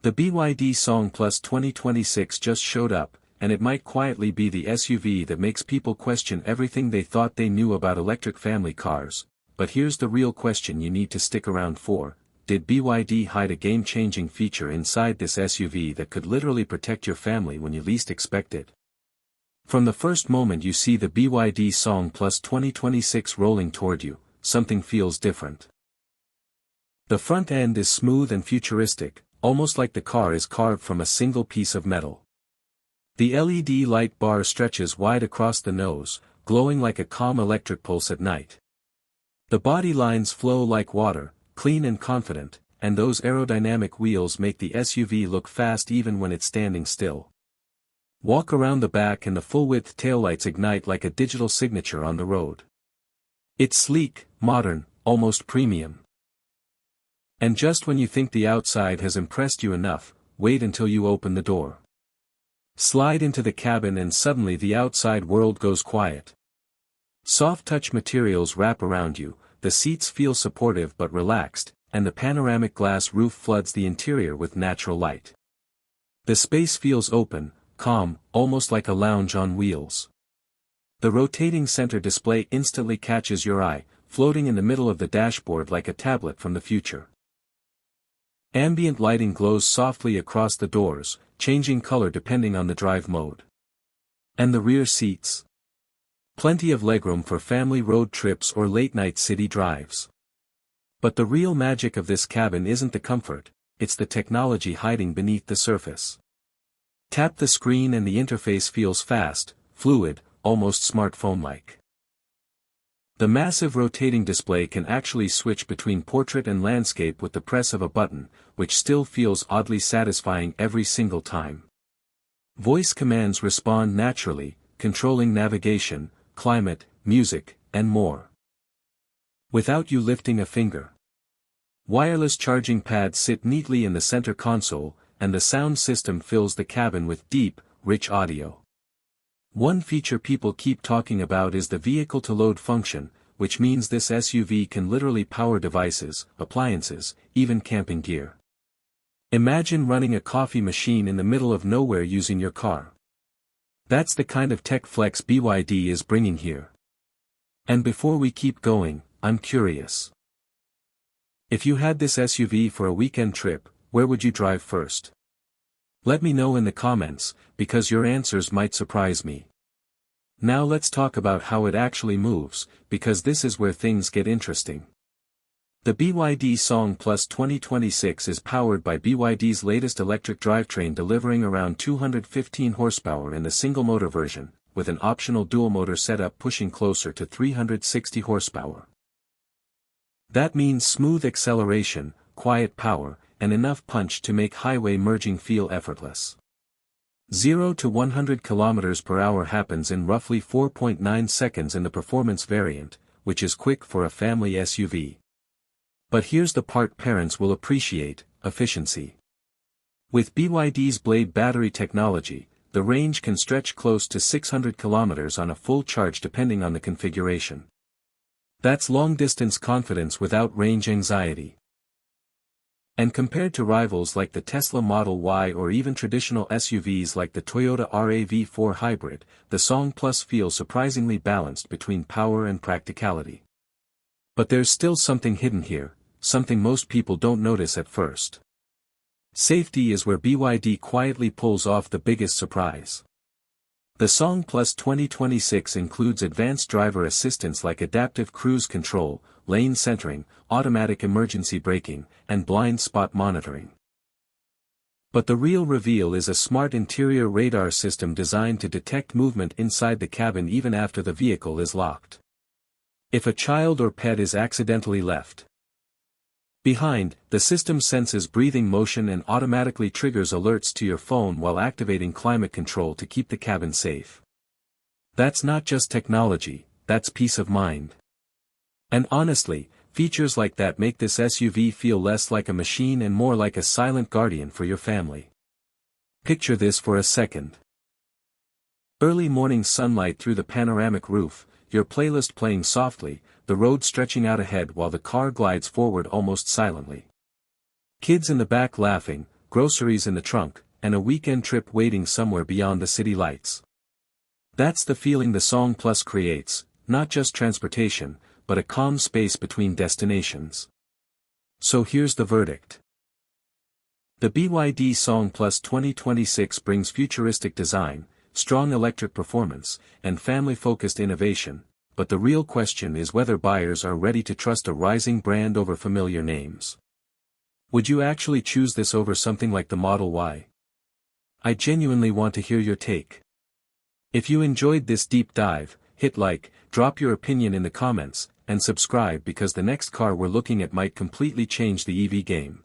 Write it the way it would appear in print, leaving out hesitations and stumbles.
The BYD Song Plus 2026 just showed up, and it might quietly be the SUV that makes people question everything they thought they knew about electric family cars. But here's the real question you need to stick around for: did BYD hide a game-changing feature inside this SUV that could literally protect your family when you least expect it? From the first moment you see the BYD Song Plus 2026 rolling toward you, something feels different. The front end is smooth and futuristic, almost like the car is carved from a single piece of metal. The LED light bar stretches wide across the nose, glowing like a calm electric pulse at night. The body lines flow like water, clean and confident, and those aerodynamic wheels make the SUV look fast even when it's standing still. Walk around the back and the full-width taillights ignite like a digital signature on the road. It's sleek, modern, almost premium. And just when you think the outside has impressed you enough, wait until you open the door. Slide into the cabin and suddenly the outside world goes quiet. Soft touch materials wrap around you, the seats feel supportive but relaxed, and the panoramic glass roof floods the interior with natural light. The space feels open, calm, almost like a lounge on wheels. The rotating center display instantly catches your eye, floating in the middle of the dashboard like a tablet from the future. Ambient lighting glows softly across the doors, changing color depending on the drive mode. And the rear seats? Plenty of legroom for family road trips or late-night city drives. But the real magic of this cabin isn't the comfort, it's the technology hiding beneath the surface. Tap the screen and the interface feels fast, fluid, almost smartphone-like. The massive rotating display can actually switch between portrait and landscape with the press of a button, which still feels oddly satisfying every single time. Voice commands respond naturally, controlling navigation, climate, music, and more. Without you lifting a finger. Wireless charging pads sit neatly in the center console, and the sound system fills the cabin with deep, rich audio. One feature people keep talking about is the vehicle-to-load function, which means this SUV can literally power devices, appliances, even camping gear. Imagine running a coffee machine in the middle of nowhere using your car. That's the kind of tech flex BYD is bringing here. And before we keep going, I'm curious. If you had this SUV for a weekend trip, where would you drive first? Let me know in the comments, because your answers might surprise me. Now let's talk about how it actually moves, because this is where things get interesting. The BYD Song Plus 2026 is powered by BYD's latest electric drivetrain, delivering around 215 horsepower in the single-motor version, with an optional dual-motor setup pushing closer to 360 horsepower. That means smooth acceleration, quiet power, and enough punch to make highway merging feel effortless. 0 to 100 km per hour happens in roughly 4.9 seconds in the performance variant, which is quick for a family SUV. But here's the part parents will appreciate: efficiency. With BYD's Blade battery technology, the range can stretch close to 600 km on a full charge depending on the configuration. That's long-distance confidence without range anxiety. And compared to rivals like the Tesla Model Y or even traditional SUVs like the Toyota RAV4 Hybrid, the Song Plus feels surprisingly balanced between power and practicality. But there's still something hidden here, something most people don't notice at first. Safety is where BYD quietly pulls off the biggest surprise. The Song Plus 2026 includes advanced driver assistance like adaptive cruise control, lane centering, automatic emergency braking, and blind spot monitoring. But the real reveal is a smart interior radar system designed to detect movement inside the cabin even after the vehicle is locked. If a child or pet is accidentally left behind, the system senses breathing motion and automatically triggers alerts to your phone while activating climate control to keep the cabin safe. That's not just technology, that's peace of mind. And honestly, features like that make this SUV feel less like a machine and more like a silent guardian for your family. Picture this for a second. Early morning sunlight through the panoramic roof, your playlist playing softly, the road stretching out ahead while the car glides forward almost silently. Kids in the back laughing, groceries in the trunk, and a weekend trip waiting somewhere beyond the city lights. That's the feeling the Song Plus creates, not just transportation, but a calm space between destinations. So here's the verdict. The BYD Song Plus 2026 brings futuristic design, strong electric performance, and family-focused innovation, but the real question is whether buyers are ready to trust a rising brand over familiar names. Would you actually choose this over something like the Model Y? I genuinely want to hear your take. If you enjoyed this deep dive, hit like, drop your opinion in the comments, and subscribe because the next car we're looking at might completely change the EV game.